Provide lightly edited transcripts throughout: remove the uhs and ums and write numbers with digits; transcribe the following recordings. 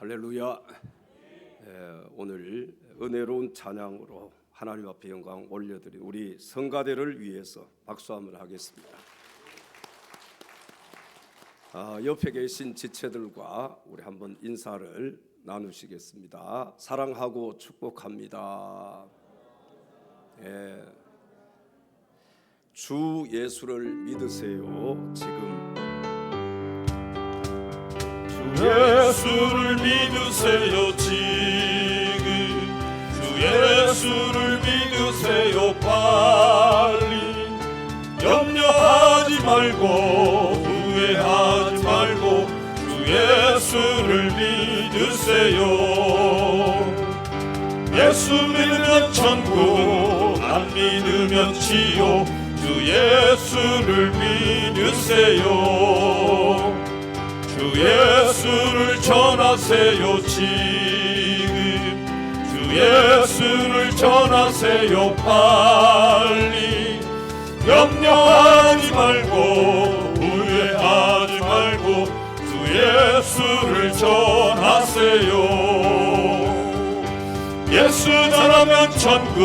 할렐루야. 오늘 은혜로운 찬양으로 하나님 앞에 영광 올려드린 우리 성가대를 위해서 박수 한번 하겠습니다. 옆에 계신 지체들과 우리 한번 인사를 나누시겠습니다. 사랑하고 축복합니다. 주 예수를 믿으세요. 지금 예수를 믿으세요. 지금 주 예수를 믿으세요. 빨리 염려하지 말고 후회하지 말고 주 예수를 믿으세요. 예수 믿으면 천국, 안 믿으면 지옥. 주 예수를 믿으세요. 주 예수를 전하세요. 지금 주 예수를 전하세요. 빨리 염려하지 말고 후회하지 말고 주 예수를 전하세요. 예수 전하면 천국,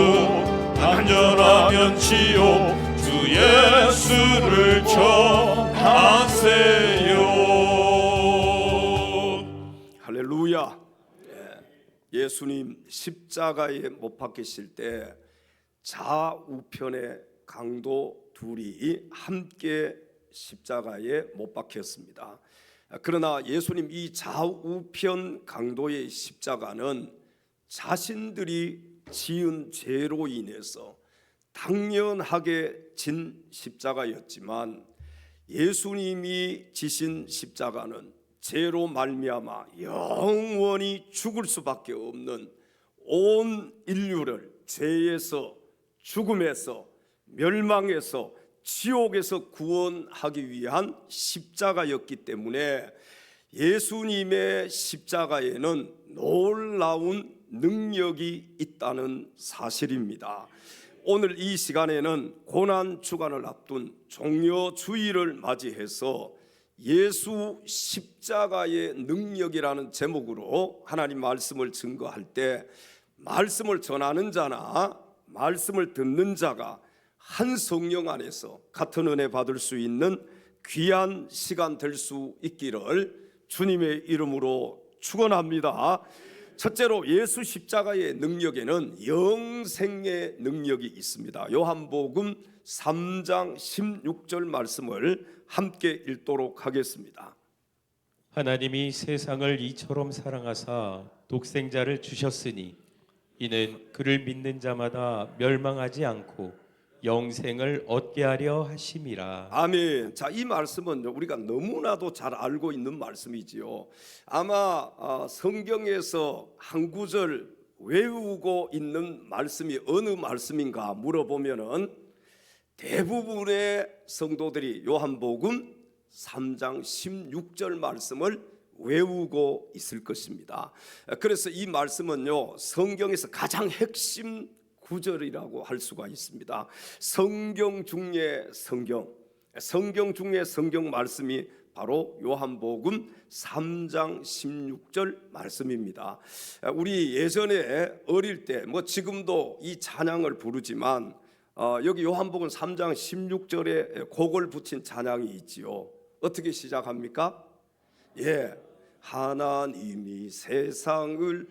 안 전하면 지옥. 주 예수를 전하세요. 할렐루야. 예수님 십자가에 못 박히실 때 좌우편의 강도 둘이 함께 십자가에 못 박혔습니다. 그러나 예수님 이 좌우편 강도의 십자가는 자신들이 지은 죄로 인해서 당연하게 진 십자가였지만 예수님이 지신 십자가는 죄로 말미암아 영원히 죽을 수밖에 없는 온 인류를 죄에서, 죽음에서, 멸망에서, 지옥에서 구원하기 위한 십자가였기 때문에 예수님의 십자가에는 놀라운 능력이 있다는 사실입니다. 오늘 이 시간에는 고난 주간을 앞둔 종려 주일을 맞이해서 예수 십자가의 능력이라는 제목으로 하나님 말씀을 증거할 때 말씀을 전하는 자나 말씀을 듣는 자가 한 성령 안에서 같은 은혜 받을 수 있는 귀한 시간 될 수 있기를 주님의 이름으로 축원합니다. 첫째로 예수 십자가의 능력에는 영생의 능력이 있습니다. 요한복음 3장 16절 말씀을 함께 읽도록 하겠습니다. 하나님이 세상을 이처럼 사랑하사 독생자를 주셨으니 이는 그를 믿는 자마다 멸망하지 않고 영생을 얻게 하려 하심이라. 아멘. 자, 이 말씀은 우리가 너무나도 잘 알고 있는 말씀이지요. 아마 성경에서 한 구절 외우고 있는 말씀이 어느 말씀인가 물어보면은 대부분의 성도들이 요한복음 3장 16절 말씀을 외우고 있을 것입니다. 그래서 이 말씀은요, 성경에서 가장 핵심 구절이라고 할 수가 있습니다. 성경 중에 성경 말씀이 바로 요한복음 3장 16절 말씀입니다. 우리 예전에 어릴 때 지금도 이 찬양을 부르지만 여기 요한복음 3장 16절에 곡을 붙인 찬양이 있지요. 어떻게 시작합니까? 하나님이 세상을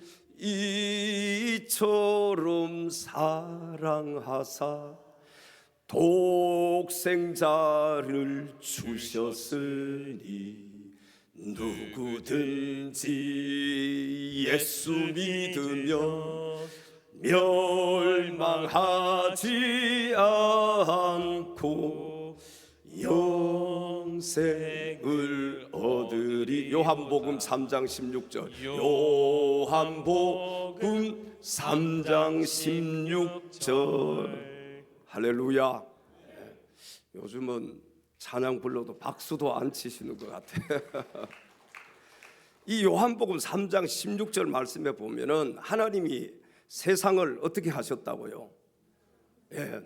이처럼 사랑하사 독생자를 주셨으니 누구든지 예수 믿으면 멸망하지 않고 영생을 얻으리. 요한복음 3장 16절. 요한복음 3장 16절. 할렐루야. 요즘은 찬양 불러도 박수도 안 치시는 것 같아요. 이 요한복음 3장 16절 말씀에 보면은 하나님이 세상을 어떻게 하셨다고요?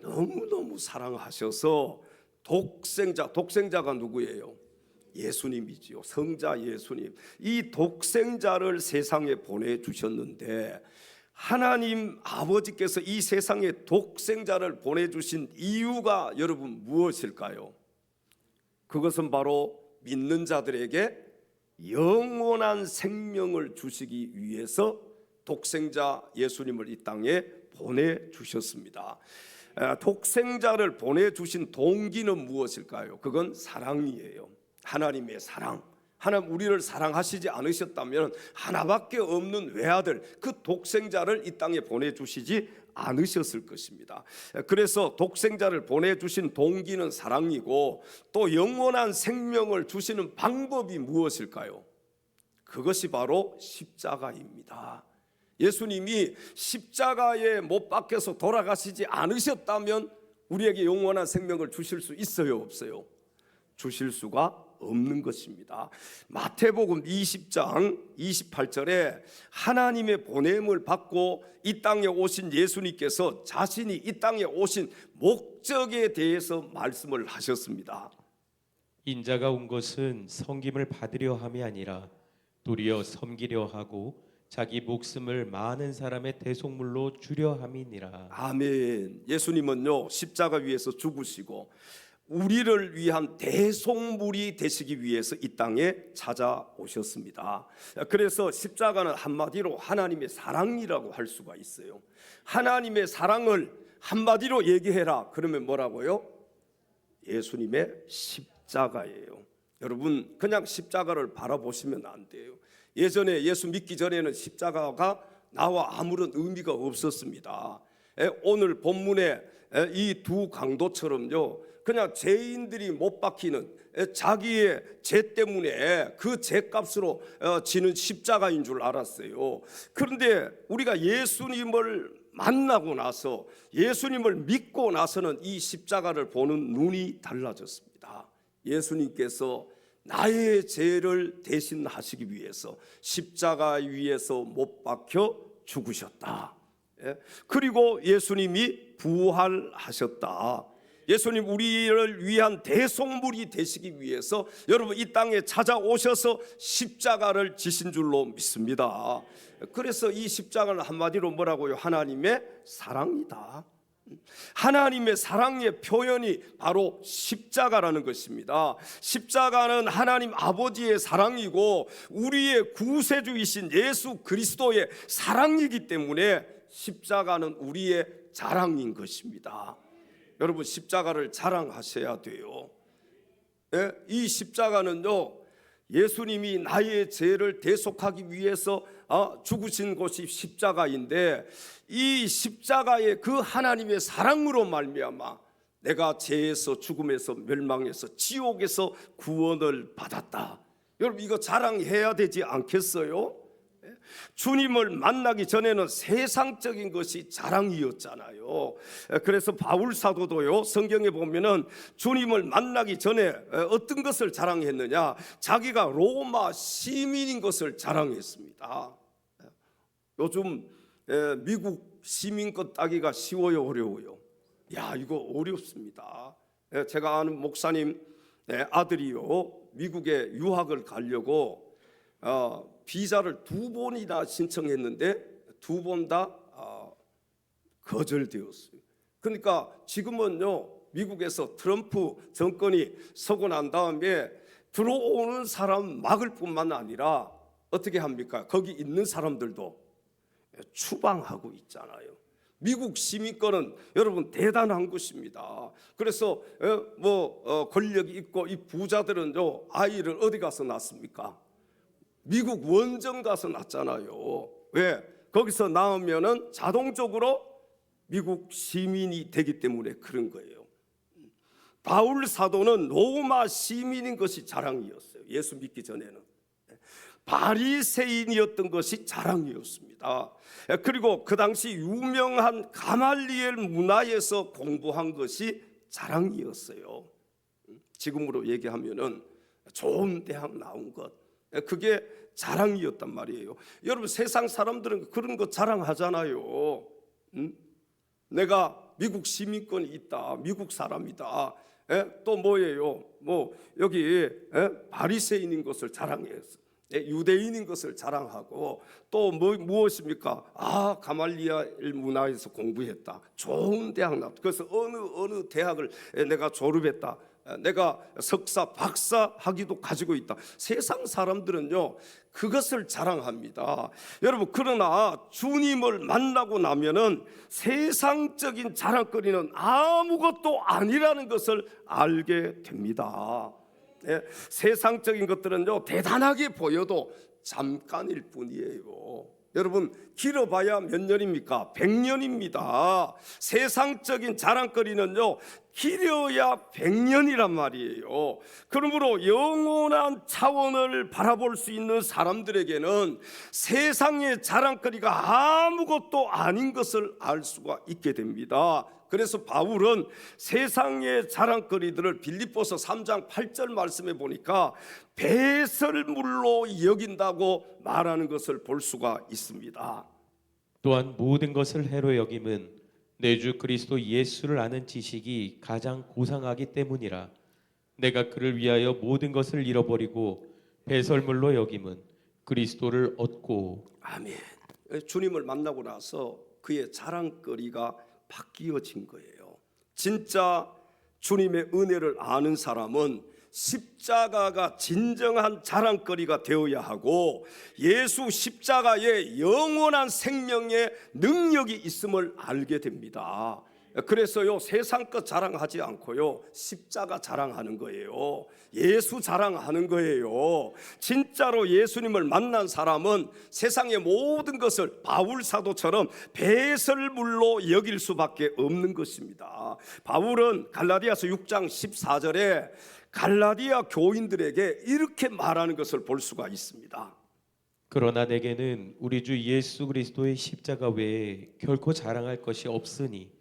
너무너무 사랑하셔서 독생자가 누구예요? 예수님이지요. 성자 예수님. 이 독생자를 세상에 보내주셨는데 하나님 아버지께서 이 세상에 독생자를 보내주신 이유가 여러분 무엇일까요? 그것은 바로 믿는 자들에게 영원한 생명을 주시기 위해서 독생자 예수님을 이 땅에 보내주셨습니다. 독생자를 보내주신 동기는 무엇일까요? 그건 사랑이에요. 하나님의 사랑. 하나님 우리를 사랑하시지 않으셨다면 하나밖에 없는 외아들 그 독생자를 이 땅에 보내주시지 않으셨을 것입니다. 그래서 독생자를 보내주신 동기는 사랑이고 또 영원한 생명을 주시는 방법이 무엇일까요? 그것이 바로 십자가입니다. 예수님이 십자가에 못 박혀서 돌아가시지 않으셨다면 우리에게 영원한 생명을 주실 수 있어요, 없어요? 주실 수가 없는 것입니다. 마태복음 20장 28절에 하나님의 보냄을 받고 이 땅에 오신 예수님께서 자신이 이 땅에 오신 목적에 대해서 말씀을 하셨습니다. 인자가 온 것은 섬김을 받으려 함이 아니라 도리어 섬기려 하고 자기 목숨을 많은 사람의 대속물로 주려 함이니라. 아멘. 예수님은요 십자가 위에서 죽으시고 우리를 위한 대속물이 되시기 위해서 이 땅에 찾아오셨습니다. 그래서 십자가는 한마디로 하나님의 사랑이라고 할 수가 있어요. 하나님의 사랑을 한마디로 얘기해라. 그러면 뭐라고요? 예수님의 십자가예요. 여러분 그냥 십자가를 바라보시면 안 돼요. 예전에 예수 믿기 전에는 십자가가 나와 아무런 의미가 없었습니다. 오늘 본문에 이 두 강도처럼요 그냥 죄인들이 못 박히는 자기의 죄 때문에 그 죄값으로 지는 십자가인 줄 알았어요. 그런데 우리가 예수님을 만나고 나서 예수님을 믿고 나서는 이 십자가를 보는 눈이 달라졌습니다. 예수님께서 나의 죄를 대신하시기 위해서 십자가 위에서 못 박혀 죽으셨다. 그리고 예수님이 부활하셨다. 예수님 우리를 위한 대속물이 되시기 위해서 여러분 이 땅에 찾아오셔서 십자가를 지신 줄로 믿습니다. 그래서 이 십자가는 한마디로 뭐라고요? 하나님의 사랑이다. 하나님의 사랑의 표현이 바로 십자가라는 것입니다. 십자가는 하나님 아버지의 사랑이고 우리의 구세주이신 예수 그리스도의 사랑이기 때문에 십자가는 우리의 자랑인 것입니다. 여러분 십자가를 자랑하셔야 돼요. 이 십자가는요 예수님이 나의 죄를 대속하기 위해서 죽으신 것이 십자가인데 이 십자가의 그 하나님의 사랑으로 말미암아 내가 죄에서 죽음에서 멸망해서 지옥에서 구원을 받았다. 여러분 이거 자랑해야 되지 않겠어요? 주님을 만나기 전에는 세상적인 것이 자랑이었잖아요. 그래서 바울 사도도요 성경에 보면은 주님을 만나기 전에 어떤 것을 자랑했느냐? 자기가 로마 시민인 것을 자랑했습니다. 요즘 미국 시민권 따기가 쉬워요, 어려워요? 야, 이거 어렵습니다. 제가 아는 목사님 아들이요 미국에 유학을 가려고 비자를 2번이나 신청했는데 2번 다 거절되었어요. 그러니까 지금은요 미국에서 트럼프 정권이 서고 난 다음에 들어오는 사람 막을 뿐만 아니라 어떻게 합니까? 거기 있는 사람들도 추방하고 있잖아요. 미국 시민권은 여러분 대단한 것입니다. 그래서 권력이 있고 이 부자들은요 아이를 어디 가서 낳습니까? 미국 원정 가서 낳잖아요. 왜? 거기서 낳으면은 자동적으로 미국 시민이 되기 때문에 그런 거예요. 바울 사도는 로마 시민인 것이 자랑이었어요. 예수 믿기 전에는 바리새인이었던 것이 자랑이었습니다. 그리고 그 당시 유명한 가말리엘 문화에서 공부한 것이 자랑이었어요. 지금으로 얘기하면은 좋은 대학 나온 것, 그게 자랑이었단 말이에요. 여러분 세상 사람들은 그런 거 자랑하잖아요. 내가 미국 시민권이 있다, 미국 사람이다. 또 뭐예요? 뭐 여기 바리새인인 것을 자랑해서 유대인인 것을 자랑하고 또 무엇입니까? 가말리엘 문화에서 공부했다. 좋은 대학 나왔다. 그래서 어느 대학을 내가 졸업했다. 내가 석사, 박사 학위도 가지고 있다. 세상 사람들은요 그것을 자랑합니다. 여러분, 그러나 주님을 만나고 나면은 세상적인 자랑거리는 아무것도 아니라는 것을 알게 됩니다. 세상적인 것들은요 대단하게 보여도 잠깐일 뿐이에요. 여러분, 길어봐야 몇 년입니까? 100년입니다. 세상적인 자랑거리는요 길어야 100년이란 말이에요. 그러므로 영원한 차원을 바라볼 수 있는 사람들에게는 세상의 자랑거리가 아무것도 아닌 것을 알 수가 있게 됩니다. 그래서 바울은 세상의 자랑거리들을 빌립보서 3장 8절 말씀에 보니까 배설물로 여긴다고 말하는 것을 볼 수가 있습니다. 또한 모든 것을 해로 여김은 내 주 그리스도 예수를 아는 지식이 가장 고상하기 때문이라. 내가 그를 위하여 모든 것을 잃어버리고 배설물로 여김은 그리스도를 얻고. 아멘. 주님을 만나고 나서 그의 자랑거리가 바뀌어진 거예요. 진짜 주님의 은혜를 아는 사람은 십자가가 진정한 자랑거리가 되어야 하고 예수 십자가에 영원한 생명의 능력이 있음을 알게 됩니다. 그래서요 세상 것 자랑하지 않고요 십자가 자랑하는 거예요. 예수 자랑하는 거예요. 진짜로 예수님을 만난 사람은 세상의 모든 것을 바울 사도처럼 배설물로 여길 수밖에 없는 것입니다. 바울은 갈라디아서 6장 14절에 갈라디아 교인들에게 이렇게 말하는 것을 볼 수가 있습니다. 그러나 내게는 우리 주 예수 그리스도의 십자가 외에 결코 자랑할 것이 없으니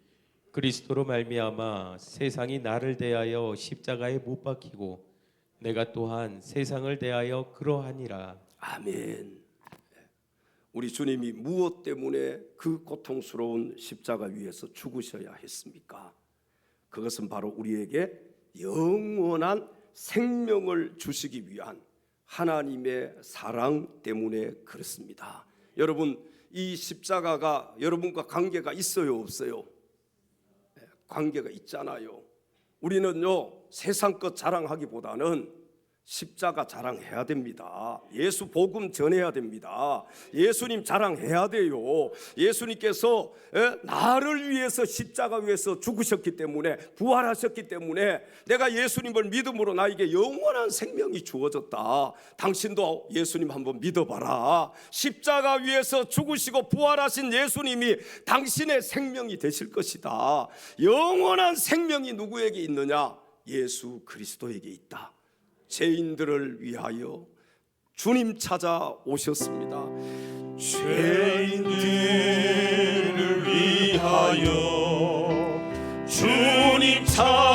그리스도로 말미암아 세상이 나를 대하여 십자가에 못 박히고 내가 또한 세상을 대하여 그러하니라. 아멘. 우리 주님이 무엇 때문에 그 고통스러운 십자가 위에서 죽으셔야 했습니까? 그것은 바로 우리에게 영원한 생명을 주시기 위한 하나님의 사랑 때문에 그렇습니다. 여러분, 이 십자가가 여러분과 관계가 있어요, 없어요? 관계가 있잖아요. 우리는요 세상 것 자랑하기보다는 십자가 자랑해야 됩니다. 예수 복음 전해야 됩니다. 예수님 자랑해야 돼요. 예수님께서 나를 위해서 십자가 위에서 죽으셨기 때문에, 부활하셨기 때문에 내가 예수님을 믿음으로 나에게 영원한 생명이 주어졌다. 당신도 예수님 한번 믿어봐라. 십자가 위에서 죽으시고 부활하신 예수님이 당신의 생명이 되실 것이다. 영원한 생명이 누구에게 있느냐? 예수 그리스도에게 있다. 죄인들을 위하여 주님 찾아오셨습니다. 죄인들을 위하여 주님 찾아오셨네.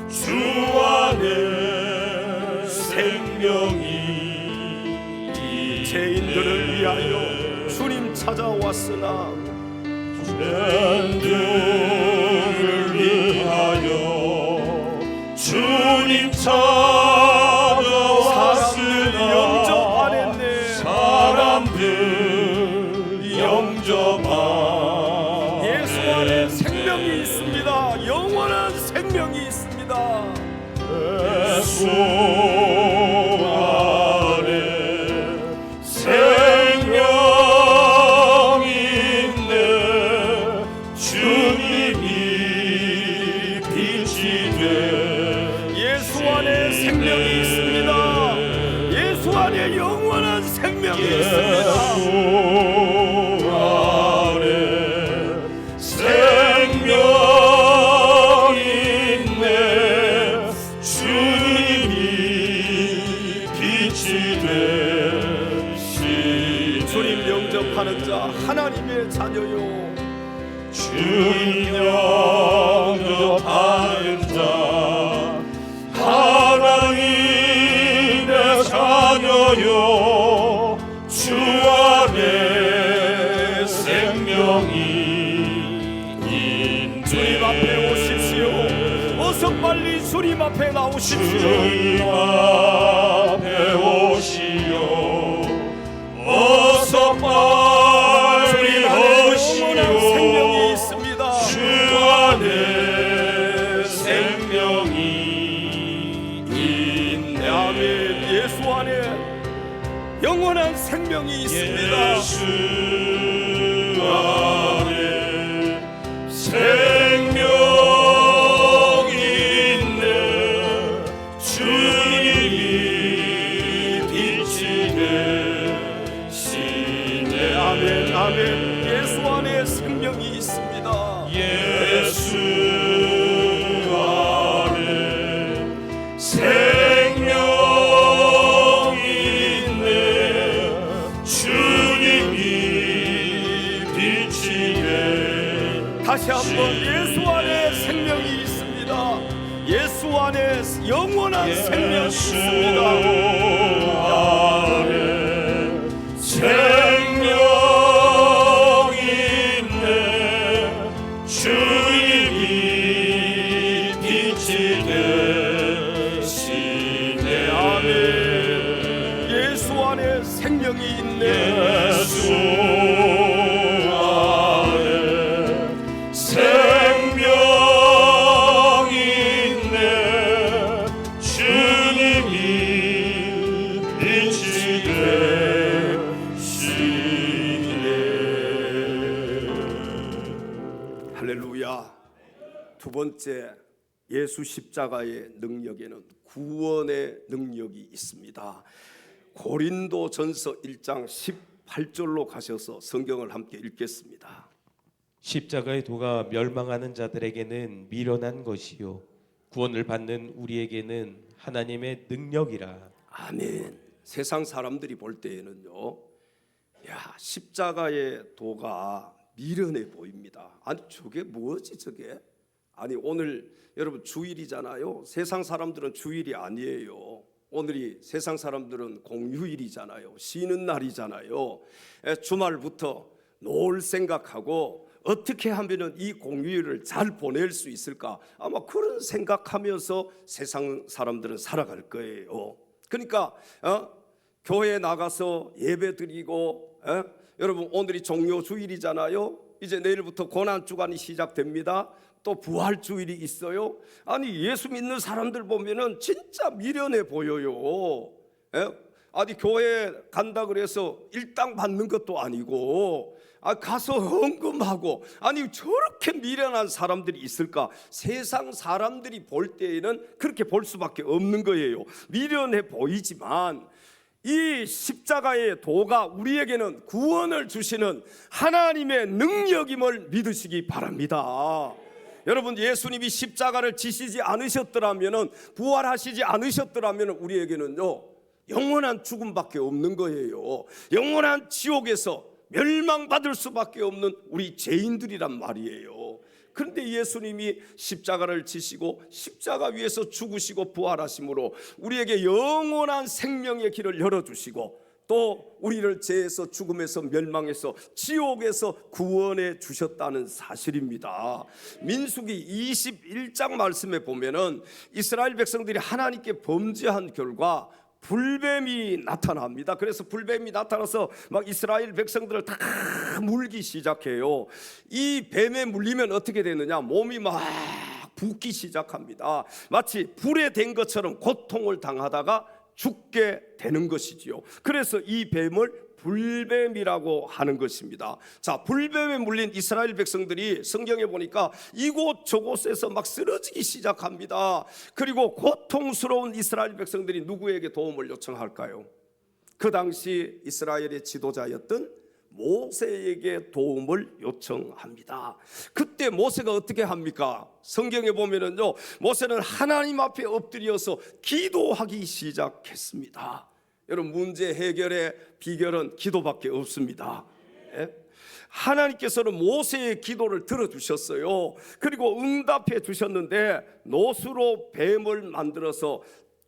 주 안에 생명이 죄인들을 위하여 주님 찾아왔으나 죄인들을 위하여 주님 찾아왔으나 사람들 영접하네. 예수 안에 생명이 있습니다. 영원한 생명이 있습니다. 예수 안에 생명이 있네. 주님이 빛이 돼. 예수 안에 생명이 있습니다. 예수 안에 영원한 생명이 있습니다. 예수 안에 생명이 있네. 주님이 빛이 되시. 주님 영접하는 자 하나님의 자녀요. 주님 영접하는 자 하나님의 자녀요. 주 어서 빨리 주님 앞에 나오십시오. 주님 앞에 오시오. 어서 빨리 영원한 생명이 오시오. 있습니다. 주 안에 생명이 있네. 아멘. 예수 안에 영원한 생명이 있습니다. 예수 안에 생명이 있네. 주님이 빛이 되시네. 아멘. 아멘. 예수 안에 생명이 있습니다. 예수 안에 생명이 있네. 주님이 빛이 다시 한번 예수 안에 생명이 있습니다. 예수 안에 영원한 생명이 있습니다. 안에 생명이 있네. 주님이 빛이 되시네. 아멘. 예수 안에 생명이 있네. 예수 안에 생명이 있네. 주님이 빛이 되시네. 할렐루야. 두 번째, 예수 십자가의 능력에는 구원의 능력이 있습니다. 고린도전서 1장 18절로 가셔서 성경을 함께 읽겠습니다. 십자가의 도가 멸망하는 자들에게는 미련한 것이요 구원을 받는 우리에게는 하나님의 능력이라. 아멘. 세상 사람들이 볼 때에는요, 야, 십자가의 도가 미련해 보입니다. 아니 저게 뭐지 저게? 아니 오늘 여러분 주일이잖아요. 세상 사람들은 주일이 아니에요. 오늘이 세상 사람들은 공휴일이잖아요. 쉬는 날이잖아요. 주말부터 놀 생각하고 어떻게 하면은 이 공휴일을 잘 보낼 수 있을까? 아마 그런 생각하면서 세상 사람들은 살아갈 거예요. 그러니까 교회에 나가서 예배 드리고 여러분 오늘이 종료 주일이잖아요. 이제 내일부터 고난 주간이 시작됩니다. 또 부활 주일이 있어요. 아니 예수 믿는 사람들 보면은 진짜 미련해 보여요. 아니 교회 간다 그래서 일당 받는 것도 아니고 가서 헌금하고 아니 저렇게 미련한 사람들이 있을까? 세상 사람들이 볼 때에는 그렇게 볼 수밖에 없는 거예요. 미련해 보이지만 이 십자가의 도가 우리에게는 구원을 주시는 하나님의 능력임을 믿으시기 바랍니다. 여러분 예수님이 십자가를 지시지 않으셨더라면 부활하시지 않으셨더라면 우리에게는요 영원한 죽음밖에 없는 거예요. 영원한 지옥에서 멸망받을 수밖에 없는 우리 죄인들이란 말이에요. 그런데 예수님이 십자가를 지시고 십자가 위에서 죽으시고 부활하심으로 우리에게 영원한 생명의 길을 열어주시고 또 우리를 죄에서 죽음에서 멸망에서 지옥에서 구원해 주셨다는 사실입니다. 민수기 21장 말씀에 보면은 이스라엘 백성들이 하나님께 범죄한 결과 불뱀이 나타납니다. 그래서 불뱀이 나타나서 막 이스라엘 백성들을 다 물기 시작해요. 이 뱀에 물리면 어떻게 되느냐? 몸이 막 붓기 시작합니다. 마치 불에 댄 것처럼 고통을 당하다가 죽게 되는 것이지요. 그래서 이 뱀을 불뱀이라고 하는 것입니다. 자, 불뱀에 물린 이스라엘 백성들이 성경에 보니까 이곳 저곳에서 막 쓰러지기 시작합니다. 그리고 고통스러운 이스라엘 백성들이 누구에게 도움을 요청할까요? 그 당시 이스라엘의 지도자였던 모세에게 도움을 요청합니다. 그때 모세가 어떻게 합니까? 성경에 보면은요, 모세는 하나님 앞에 엎드려서 기도하기 시작했습니다. 여러분 문제 해결의 비결은 기도밖에 없습니다. 하나님께서는 모세의 기도를 들어주셨어요. 그리고 응답해 주셨는데 노수로 뱀을 만들어서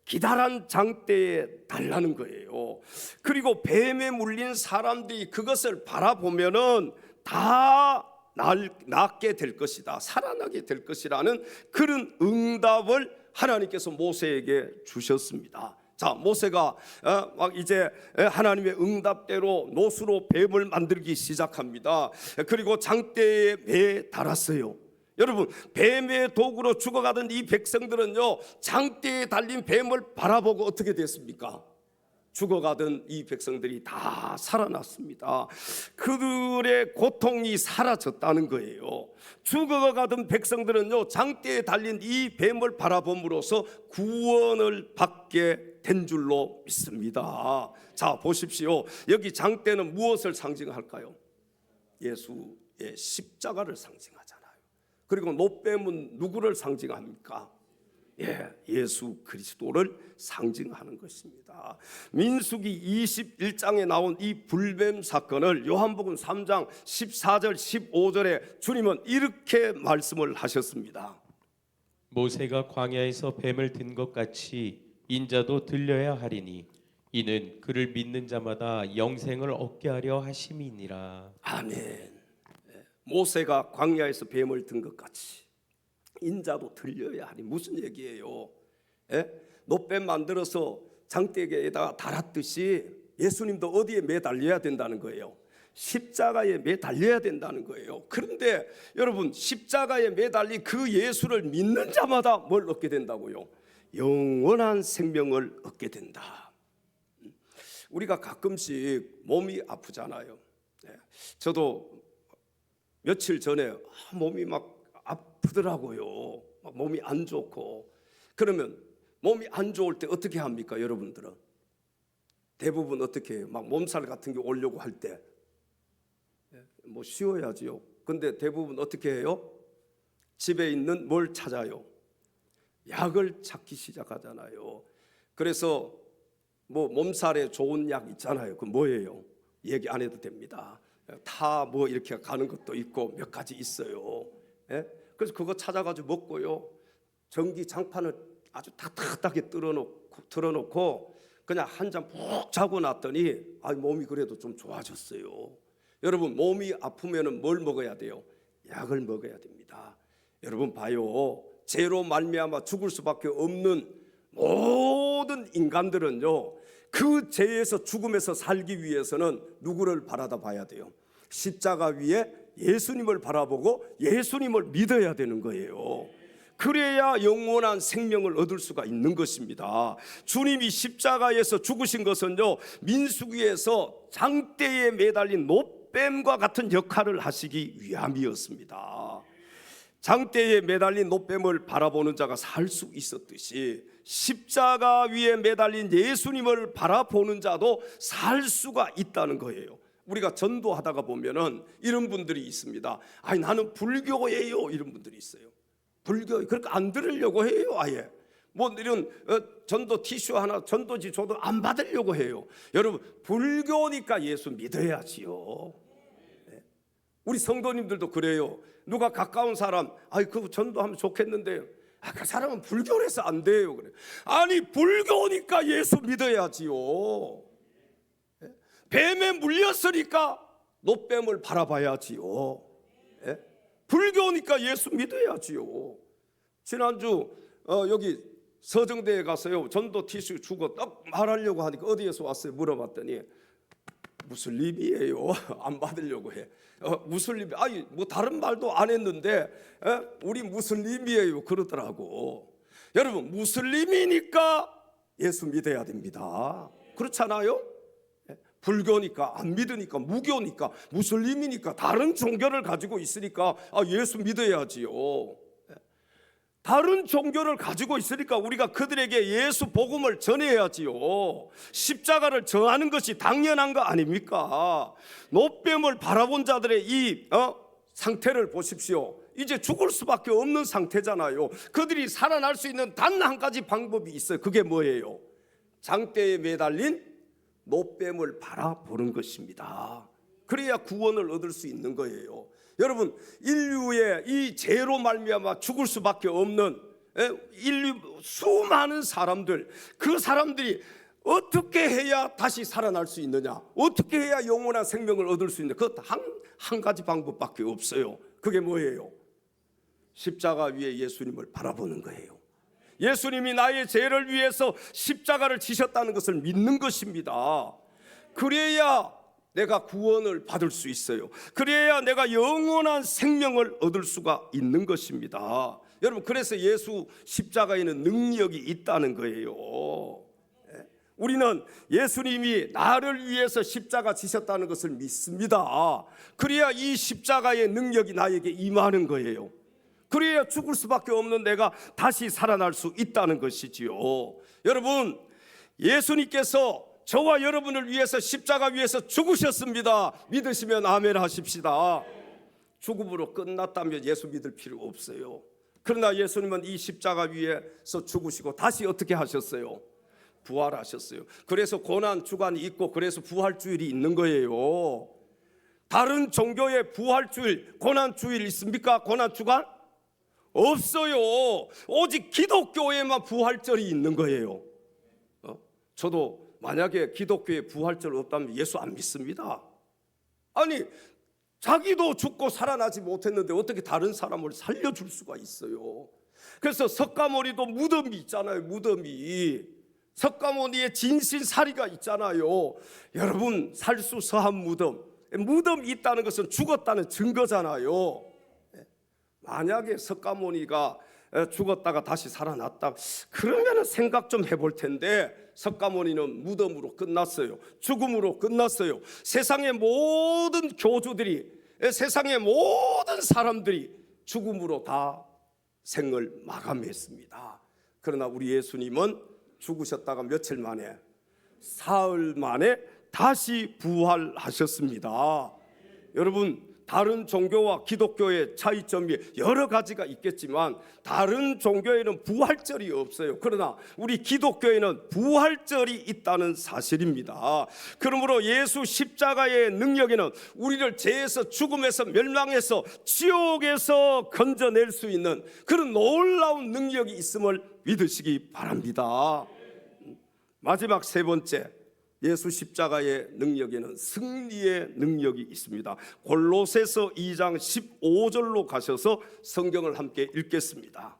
기다란 장대에 달라는 거예요. 그리고 뱀에 물린 사람들이 그것을 바라보면은 다 낫게 될 것이다, 살아나게 될 것이라는 그런 응답을 하나님께서 모세에게 주셨습니다. 자, 모세가 막 이제 하나님의 응답대로 노수로 뱀을 만들기 시작합니다. 그리고 장대에 매에 달았어요. 여러분, 뱀의 도구로 죽어가던 이 백성들은요, 장대에 달린 뱀을 바라보고 어떻게 됐습니까? 죽어가던 이 백성들이 다 살아났습니다. 그들의 고통이 사라졌다는 거예요. 죽어가던 백성들은요, 장대에 달린 이 뱀을 바라봄으로써 구원을 받게 된 줄로 믿습니다. 자, 보십시오. 여기 장대는 무엇을 상징할까요? 예수의 십자가를 상징하잖아요. 그리고 노뱀은 누구를 상징합니까? 예수 그리스도를 상징하는 것입니다. 민수기 21장에 나온 이 불뱀 사건을 요한복음 3장 14절 15절에 주님은 이렇게 말씀을 하셨습니다. 모세가 광야에서 뱀을 든 것 같이 인자도 들려야 하리니 이는 그를 믿는 자마다 영생을 얻게 하려 하심이니라. 아멘. 모세가 광야에서 뱀을 든 것 같이 인자도 들려야 하니, 무슨 얘기예요? 노뱀 만들어서 장대에다가 달았듯이 예수님도 어디에 매달려야 된다는 거예요? 십자가에 매달려야 된다는 거예요. 그런데 여러분, 십자가에 매달린 그 예수를 믿는 자마다 뭘 얻게 된다고요? 영원한 생명을 얻게 된다. 우리가 가끔씩 몸이 아프잖아요. 저도 며칠 전에 몸이 막 아프더라고요. 막 몸이 안 좋고. 그러면 몸이 안 좋을 때 어떻게 합니까, 여러분들은? 대부분 어떻게 해요? 막 몸살 같은 게 오려고 할 때 뭐 쉬어야지요. 근데 대부분 어떻게 해요? 집에 있는 뭘 찾아요? 약을 찾기 시작하잖아요. 그래서 뭐 몸살에 좋은 약 있잖아요. 그 뭐예요? 얘기 안 해도 됩니다. 다 뭐 이렇게 가는 것도 있고 몇 가지 있어요. 그래서 그거 찾아가지고 먹고요, 전기 장판을 아주 따뜻하게 틀어놓고 그냥 한 잔 푹 자고 났더니 몸이 그래도 좀 좋아졌어요. 여러분, 몸이 아프면은 뭘 먹어야 돼요? 약을 먹어야 됩니다. 여러분 봐요, 죄로 말미암아 죽을 수밖에 없는 모든 인간들은요, 그 죄에서 죽음에서 살기 위해서는 누구를 바라다 봐야 돼요? 십자가 위에 예수님을 바라보고 예수님을 믿어야 되는 거예요. 그래야 영원한 생명을 얻을 수가 있는 것입니다. 주님이 십자가에서 죽으신 것은요, 민수기에서 장대에 매달린 노뱀과 같은 역할을 하시기 위함이었습니다. 장대에 매달린 노뱀을 바라보는 자가 살 수 있었듯이 십자가 위에 매달린 예수님을 바라보는 자도 살 수가 있다는 거예요. 우리가 전도하다가 보면은 이런 분들이 있습니다. 나는 불교예요, 이런 분들이 있어요. 불교, 그러니까 안 들으려고 해요. 아예 뭐 이런 전도 티슈 하나, 전도지 줘도 안 받으려고 해요. 여러분, 불교니까 예수 믿어야지요. 우리 성도님들도 그래요. 누가 가까운 사람, 그 전도하면 좋겠는데요, 그 사람은 불교라서 안 돼요. 그래. 아니, 불교니까 예수 믿어야지요. 뱀에 물렸으니까 노뱀을 바라봐야지요. 불교니까 예수 믿어야지요. 지난주 여기 서정대에 가서요, 전도 티슈 주고 딱 말하려고 하니까 어디에서 왔어요? 물어봤더니 무슬림이에요. 안 받으려고 해. 무슬림, 뭐 다른 말도 안 했는데 우리 무슬림이에요 그러더라고. 여러분, 무슬림이니까 예수 믿어야 됩니다. 그렇잖아요? 불교니까, 안 믿으니까, 무교니까, 무슬림이니까, 다른 종교를 가지고 있으니까 예수 믿어야지요. 다른 종교를 가지고 있으니까 우리가 그들에게 예수 복음을 전해야지요. 십자가를 정하는 것이 당연한 거 아닙니까? 노뱀을 바라본 자들의 이 상태를 보십시오. 이제 죽을 수밖에 없는 상태잖아요. 그들이 살아날 수 있는 단 한 가지 방법이 있어요. 그게 뭐예요? 장대에 매달린 노뱀을 바라보는 것입니다. 그래야 구원을 얻을 수 있는 거예요. 여러분, 인류의 이 죄로 말미암아 죽을 수밖에 없는 인류 수많은 사람들, 그 사람들이 어떻게 해야 다시 살아날 수 있느냐, 어떻게 해야 영원한 생명을 얻을 수 있느냐, 그 한 가지 방법밖에 없어요. 그게 뭐예요? 십자가 위에 예수님을 바라보는 거예요. 예수님이 나의 죄를 위해서 십자가를 지셨다는 것을 믿는 것입니다. 그래야 내가 구원을 받을 수 있어요. 그래야 내가 영원한 생명을 얻을 수가 있는 것입니다. 여러분, 그래서 예수 십자가에는 능력이 있다는 거예요. 우리는 예수님이 나를 위해서 십자가 지셨다는 것을 믿습니다. 그래야 이 십자가의 능력이 나에게 임하는 거예요. 그래야 죽을 수밖에 없는 내가 다시 살아날 수 있다는 것이지요. 여러분, 예수님께서 저와 여러분을 위해서 십자가 위에서 죽으셨습니다. 믿으시면 아멘 하십시다. 죽음으로 끝났다면 예수 믿을 필요 없어요. 그러나 예수님은 이 십자가 위에서 죽으시고 다시 어떻게 하셨어요? 부활하셨어요. 그래서 고난 주간이 있고 그래서 부활주일이 있는 거예요. 다른 종교의 부활주일, 고난주일 있습니까? 고난주간? 없어요. 오직 기독교에만 부활절이 있는 거예요. 저도 만약에 기독교에 부활절 없다면 예수 안 믿습니다. 아니, 자기도 죽고 살아나지 못했는데 어떻게 다른 사람을 살려줄 수가 있어요? 그래서 석가모니도 무덤이 있잖아요. 무덤이 석가모니의 진신사리가 있잖아요. 여러분, 살수서한 무덤이 있다는 것은 죽었다는 증거잖아요. 만약에 석가모니가 죽었다가 다시 살아났다 그러면 생각 좀 해볼 텐데, 석가모니는 무덤으로 끝났어요. 죽음으로 끝났어요. 세상의 모든 교주들이, 세상의 모든 사람들이 죽음으로 다 생을 마감했습니다. 그러나 우리 예수님은 죽으셨다가 며칠 만에, 사흘 만에 다시 부활하셨습니다. 여러분, 다른 종교와 기독교의 차이점이 여러 가지가 있겠지만 다른 종교에는 부활절이 없어요. 그러나 우리 기독교에는 부활절이 있다는 사실입니다. 그러므로 예수 십자가의 능력에는 우리를 죄에서, 죽음에서, 멸망에서, 지옥에서 건져낼 수 있는 그런 놀라운 능력이 있음을 믿으시기 바랍니다. 마지막 세 번째, 예수 십자가의 능력에는 승리의 능력이 있습니다. 골로새서 2장 15절로 가셔서 성경을 함께 읽겠습니다.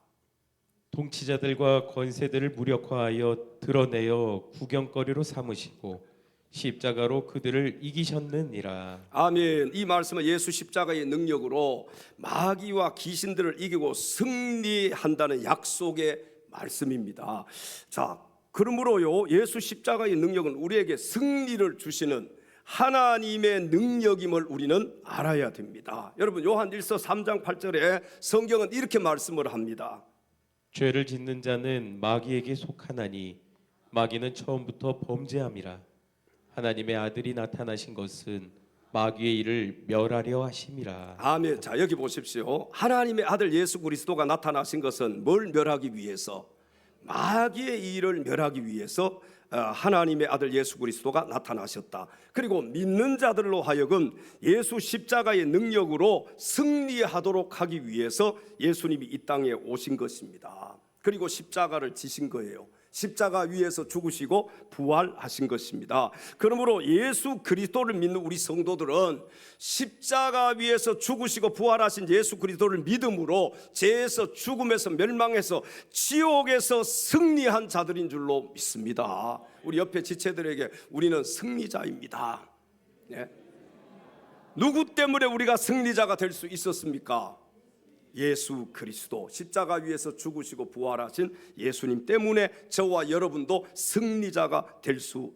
통치자들과 권세들을 무력화하여 드러내어 구경거리로 삼으시고 십자가로 그들을 이기셨느니라. 아멘. 이 말씀은 예수 십자가의 능력으로 마귀와 귀신들을 이기고 승리한다는 약속의 말씀입니다. 자, 그러므로요, 예수 십자가의 능력은 우리에게 승리를 주시는 하나님의 능력임을 우리는 알아야 됩니다. 여러분, 요한일서 3장 8절에 성경은 이렇게 말씀을 합니다. 죄를 짓는 자는 마귀에게 속하나니 마귀는 처음부터 범죄함이라. 하나님의 아들이 나타나신 것은 마귀의 일을 멸하려 하심이라. 아멘. 자, 여기 보십시오. 하나님의 아들 예수 그리스도가 나타나신 것은 뭘 멸하기 위해서? 마귀의 일을 멸하기 위해서 하나님의 아들 예수 그리스도가 나타나셨다. 그리고 믿는 자들로 하여금 예수 십자가의 능력으로 승리하도록 하기 위해서 예수님이 이 땅에 오신 것입니다. 그리고 십자가를 지신 거예요. 십자가 위에서 죽으시고 부활하신 것입니다. 그러므로 예수 그리스도를 믿는 우리 성도들은 십자가 위에서 죽으시고 부활하신 예수 그리스도를 믿음으로 죄에서, 죽음에서, 멸망에서, 지옥에서 승리한 자들인 줄로 믿습니다. 우리 옆에 지체들에게 우리는 승리자입니다. 네. 누구 때문에 우리가 승리자가 될 수 있었습니까? 예수 그리스도, 십자가 위에서 죽으시고 부활하신 예수님 때문에 저와 여러분도 승리자가 될 수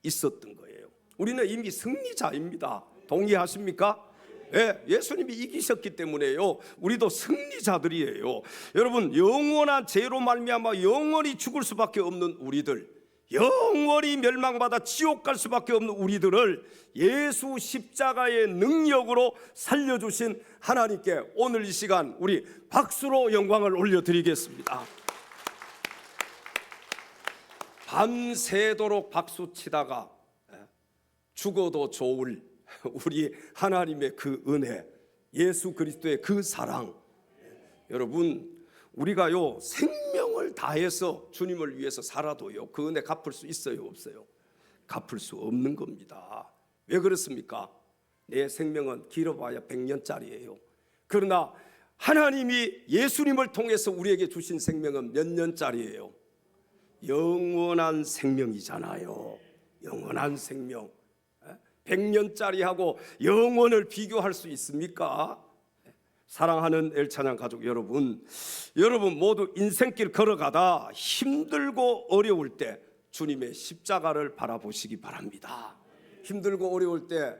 있었던 거예요. 우리는 이미 승리자입니다. 동의하십니까? 네, 예수님이 이기셨기 때문에요, 우리도 승리자들이에요. 여러분, 영원한 죄로 말미암아 영원히 죽을 수밖에 없는 우리들, 영원히 멸망받아 지옥 갈 수밖에 없는 우리들을 예수 십자가의 능력으로 살려주신 하나님께 오늘 이 시간 우리 박수로 영광을 올려드리겠습니다. 밤새도록 박수치다가 죽어도 좋을 우리 하나님의 그 은혜, 예수 그리스도의 그 사랑, 여러분, 우리가요 생명을 다해서 주님을 위해서 살아도요 그 은혜 갚을 수 있어요, 없어요? 갚을 수 없는 겁니다. 왜 그렇습니까? 내 생명은 길어봐야 100년짜리예요. 그러나 하나님이 예수님을 통해서 우리에게 주신 생명은 몇 년짜리예요? 영원한 생명이잖아요. 영원한 생명. 100년짜리하고 영원을 비교할 수 있습니까? 사랑하는 엘찬양 가족 여러분, 여러분 모두 인생길 걸어가다 힘들고 어려울 때 주님의 십자가를 바라보시기 바랍니다. 힘들고 어려울 때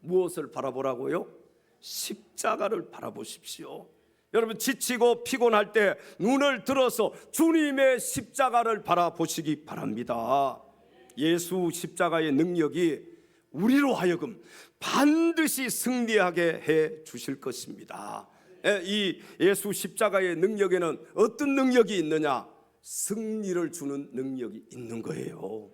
무엇을 바라보라고요? 십자가를 바라보십시오. 여러분 지치고 피곤할 때 눈을 들어서 주님의 십자가를 바라보시기 바랍니다. 예수 십자가의 능력이 우리로 하여금 반드시 승리하게 해 주실 것입니다. 이 예수 십자가의 능력에는 어떤 능력이 있느냐? 승리를 주는 능력이 있는 거예요.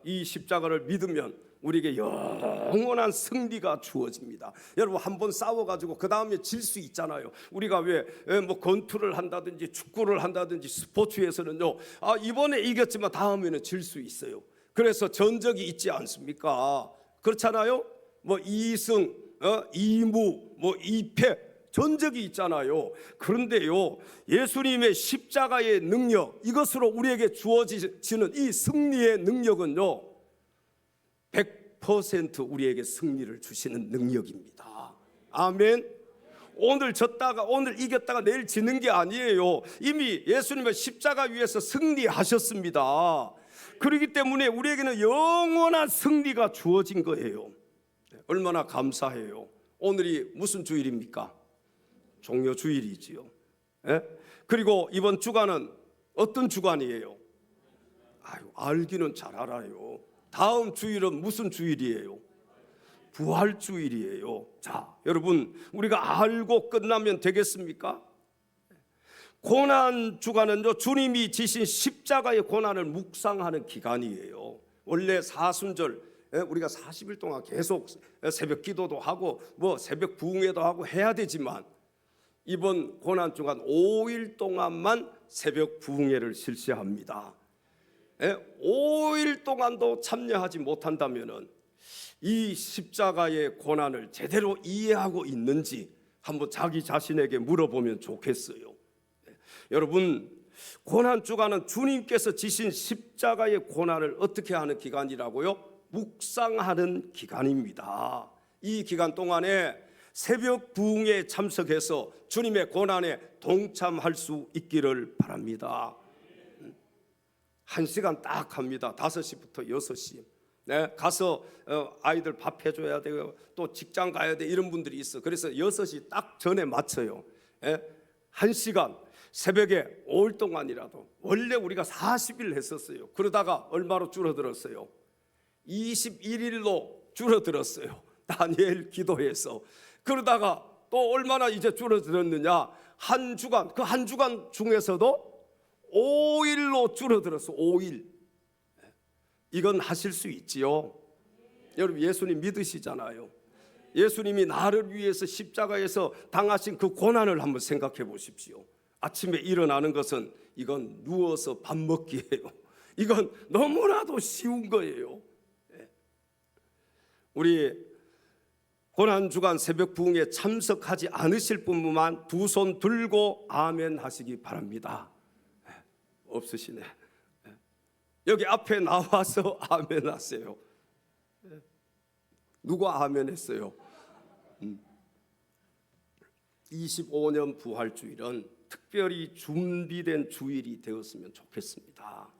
이 십자가를 믿으면 우리에게 영원한 승리가 주어집니다. 여러분 한번 싸워가지고 그 다음에 질 수 있잖아요. 우리가 왜 뭐 권투를 한다든지 축구를 한다든지 스포츠에서는요, 이번에 이겼지만 다음에는 질 수 있어요. 그래서 전적이 있지 않습니까? 그렇잖아요. 뭐 2승, 2무, 뭐 2패 전적이 있잖아요. 그런데요, 예수님의 십자가의 능력, 이것으로 우리에게 주어지는 이 승리의 능력은요, 100% 우리에게 승리를 주시는 능력입니다. 아멘. 오늘 졌다가 오늘 이겼다가 내일 지는 게 아니에요. 이미 예수님의 십자가 위에서 승리하셨습니다. 그렇기 때문에 우리에게는 영원한 승리가 주어진 거예요. 얼마나 감사해요. 오늘이 무슨 주일입니까? 종료주일이지요. 그리고 이번 주간은 어떤 주간이에요? 알기는 잘 알아요. 다음 주일은 무슨 주일이에요? 부활주일이에요. 자, 여러분 우리가 알고 끝나면 되겠습니까? 고난 주간은요, 주님이 지신 십자가의 고난을 묵상하는 기간이에요. 원래 사순절 우리가 40일 동안 계속 새벽 기도도 하고 뭐 새벽 부흥회도 하고 해야 되지만 이번 고난 주간 5일 동안만 새벽 부흥회를 실시합니다. 5일 동안도 참여하지 못한다면은 이 십자가의 고난을 제대로 이해하고 있는지 한번 자기 자신에게 물어보면 좋겠어요. 여러분, 고난 주간은 주님께서 지신 십자가의 고난을 어떻게 하는 기간이라고요? 묵상하는 기간입니다. 이 기간 동안에 새벽 부흥에 참석해서 주님의 고난에 동참할 수 있기를 바랍니다. 1시간 딱 합니다. 5시부터 6시. 가서 아이들 밥 해줘야 되고 또 직장 가야 돼, 이런 분들이 있어. 그래서 6시 딱 전에 맞춰요. 1시간 새벽에 5일 동안이라도. 원래 우리가 40일 했었어요. 그러다가 얼마로 줄어들었어요? 21일로 줄어들었어요. 다니엘 기도해서. 그러다가 또 얼마나 이제 줄어들었느냐? 한 주간, 그 한 주간 중에서도 5일로 줄어들었어. 5일. 이건 하실 수 있지요. 여러분 예수님 믿으시잖아요. 예수님이 나를 위해서 십자가에서 당하신 그 고난을 한번 생각해 보십시오. 아침에 일어나는 것은 이건 누워서 밥 먹기예요. 이건 너무나도 쉬운 거예요. 우리 고난주간 새벽 부흥에 참석하지 않으실 분만 두 손 들고 아멘 하시기 바랍니다. 없으시네. 여기 앞에 나와서 아멘 하세요. 누가 아멘 했어요? 25년 부활주일은 특별히 준비된 주일이 되었으면 좋겠습니다.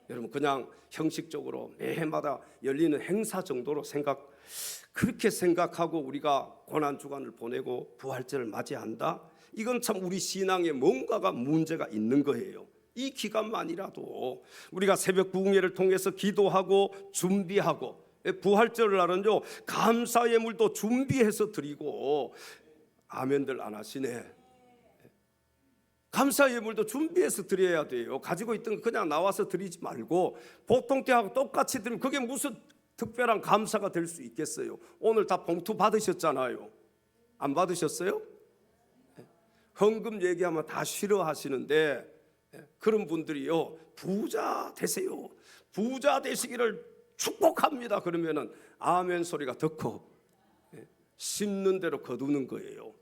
여러분 그냥 형식적으로 매해마다 열리는 행사 정도로 그렇게 생각하고 우리가 고난주간을 보내고 부활절을 맞이한다? 이건 참 우리 신앙에 뭔가가 문제가 있는 거예요. 이 기간만이라도 우리가 새벽 부흥회를 통해서 기도하고 준비하고, 부활절 날은요 감사 예물도 준비해서 드리고, 아멘들 안 하시네. 감사 예물도 준비해서 드려야 돼요. 가지고 있던 거 그냥 나와서 드리지 말고 보통 때하고 똑같이 드리면 그게 무슨 특별한 감사가 될 수 있겠어요? 오늘 다 봉투 받으셨잖아요. 안 받으셨어요? 헌금 얘기하면 다 싫어하시는데 그런 분들이요, 부자 되세요, 부자 되시기를 축복합니다 그러면은 아멘 소리가 더 커. 심는 대로 거두는 거예요.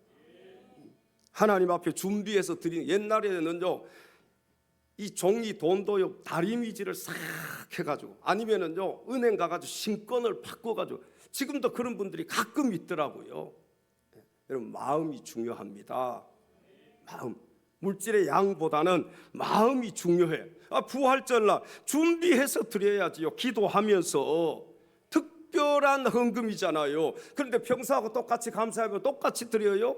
하나님 앞에 준비해서 드리는, 옛날에는요 이 종이 돈도요 다리미질을 싹 해가지고, 아니면은요 은행 가가지고 신권을 바꿔가지고, 지금도 그런 분들이 가끔 있더라고요. 여러분, 마음이 중요합니다. 마음, 물질의 양보다는 마음이 중요해. 부활절날 준비해서 드려야지요. 기도하면서. 특별한 헌금이잖아요. 그런데 평소하고 똑같이 감사하면 똑같이 드려요?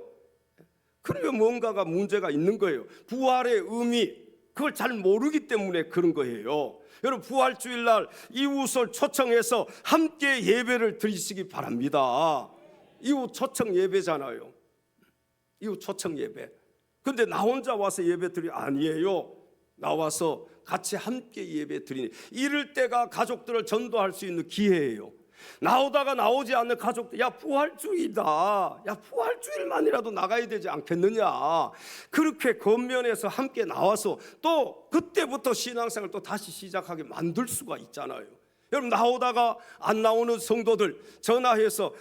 그러면 뭔가가 문제가 있는 거예요. 부활의 의미, 그걸 잘 모르기 때문에 그런 거예요. 여러분, 부활주일날 이웃을 초청해서 함께 예배를 드리시기 바랍니다. 이웃 초청 예배잖아요. 이웃 초청 예배. 근데 나 혼자 와서 예배 드리 아니에요. 나와서 같이 함께 예배 드리니, 이럴 때가 가족들을 전도할 수 있는 기회예요. 나오다가 나오지 않는 가족들, 야 부활주의다, 야 부활주일만이라도 나가야 되지 않겠느냐, 그렇게 겉면에서 함께 나와서 또 그때부터 신앙생활 또 다시 시작하게 만들 수가 있잖아요. 여러분, 나오다가 안 나오는 성도들 전화해서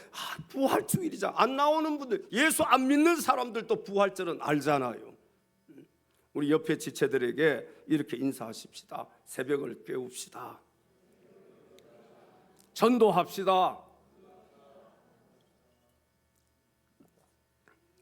부활주일이자, 안 나오는 분들, 예수 안 믿는 사람들도 부활절은 알잖아요. 우리 옆에 지체들에게 이렇게 인사하십시다. 새벽을 깨웁시다. 전도합시다.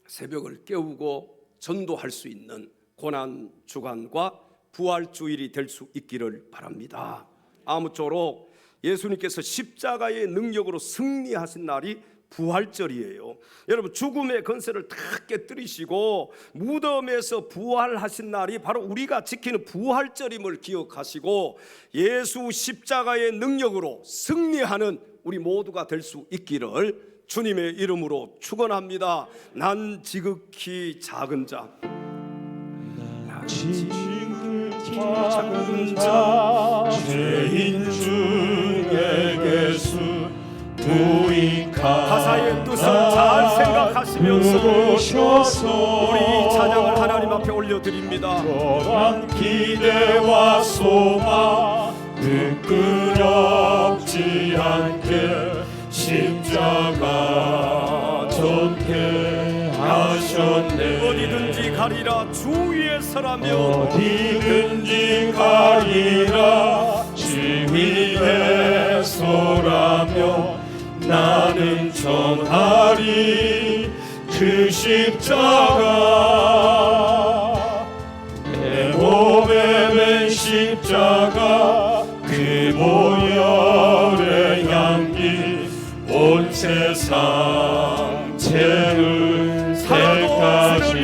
새벽을 깨우고 전도할 수 있는 고난 주간과 부활주일이 될 수 있기를 바랍니다. 아무쪼록 예수님께서 십자가의 능력으로 승리하신 날이 부활절이에요. 여러분, 죽음의 권세를 다 깨뜨리시고 무덤에서 부활하신 날이 바로 우리가 지키는 부활절임을 기억하시고, 예수 십자가의 능력으로 승리하는 우리 모두가 될 수 있기를 주님의 이름으로 축원합니다. 난 지극히 작은 자, 작은 자, 죄인 중에 개수 부익한 가사의 뜻을 잘 생각하시면서 우리 찬양을 하나님 앞에 올려드립니다. 또한 기대와 소망 부끄럽지 않게 십자가 졌게 하셨네. 어디든지 가리라 주 위에 서라며, 어디든지 가리라 주 위에 서라며, 나는 전하리 그 십자가. 내 몸에 맨 십자가, 그 보혈의 향기 온 세상 채울 때까지.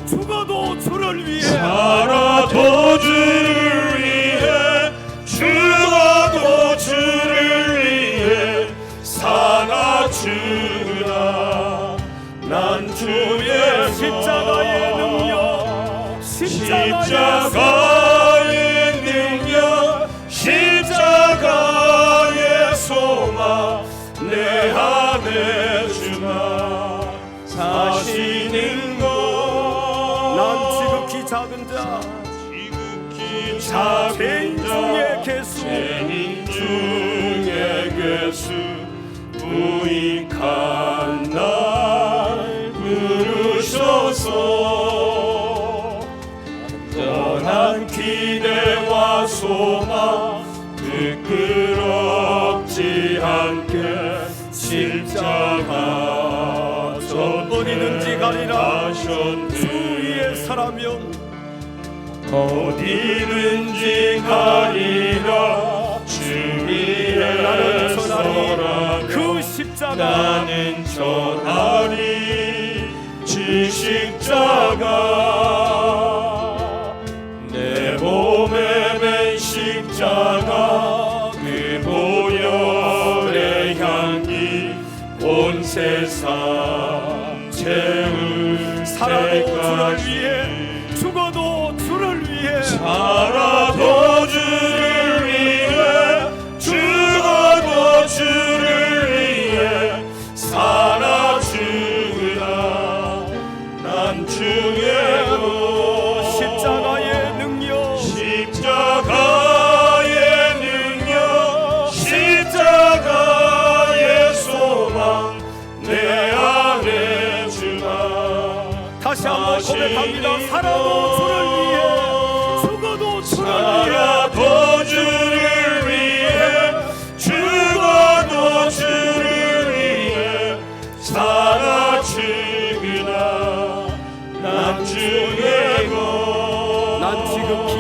죽어도 주를 위해, 살아도 주를 위해, 죽어도 주를 위해 살아주라. 난 주의 십자가의 능력, 십자가의 능력, 십자가의 소망 내 안에 주가 사시는 것. 난 지극히 작은 자, 지극히 죄인 작은 중에 자, 개수, 죄인 중에 개수 부익한 날 부르셔서, 떠난 기대와 소망 부끄럽지 않게 십자가 어디든지 가리라 주 하셨네. 위에 서라면, 어디든지 가리라 주 위에 나는 전하리 서라며, 그 십자가. 나는 전하리 주 십자가. 내 몸에 맨 십자가, 그 보혈의 향기 온 세상 채울 살아도 주를 때까지. 위해, 죽어도 주를 위해, 살아도 주를 위해, 죽어도 주를 위해 살아주라. 난 주의 십자가의 능력, 십자가의 능력, 십자가의 소망 내 지극히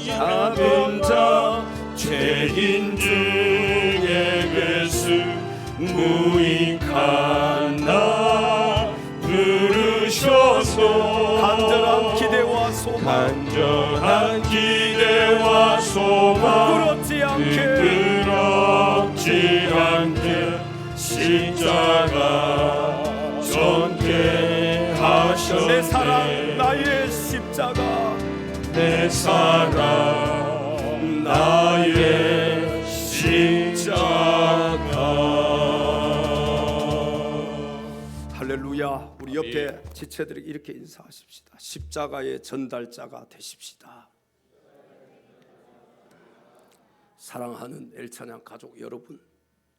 작은 자 죄인 중에 괴수 무익한 나 부르셔서 간절한 기대와 소망 간절한 기대와 소망 부끄럽지 않게 십자가 전개하셨네. 내 사랑 나의 십자가 내 사랑 나의 십자가. 할렐루야. 우리 옆에 지체들에게 이렇게 인사하십시다. 십자가의 전달자가 되십시다. 사랑하는 엘찬양 가족 여러분,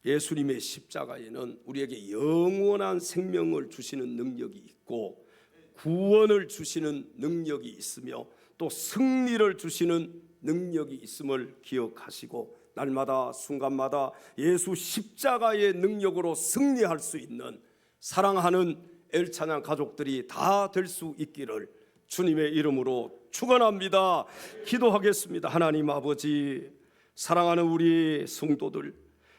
예수님의 십자가에는 우리에게 영원한 생명을 주시는 능력이 있고 구원을 주시는 능력이 있으며 또 승리를 주시는 능력이 있음을 기억하시고 날마다 순간마다 예수 십자가의 능력으로 승리할 수 있는 사랑하는 엘찬양 가족들이 다 될 수 있기를 주님의 이름으로 축원합니다. 기도하겠습니다. 하나님 아버지, 사랑하는 우리 성도들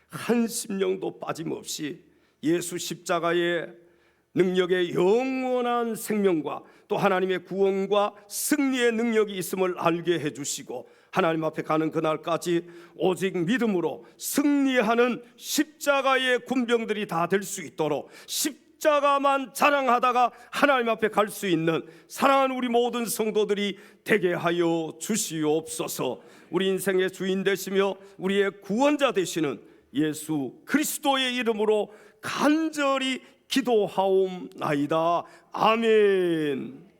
한 심령도 빠짐없이 예수 십자가의 능력의 영원한 생명과 또 하나님의 구원과 승리의 능력이 있음을 알게 해주시고 하나님 앞에 가는 그날까지 오직 믿음으로 승리하는 십자가의 군병들이 다 될 수 있도록 십자가만 자랑하다가 하나님 앞에 갈 수 있는 사랑하는 우리 모든 성도들이 되게 하여 주시옵소서. 우리 인생의 주인 되시며 우리의 구원자 되시는 예수 그리스도의 이름으로 간절히 기도하옵나이다. 아멘.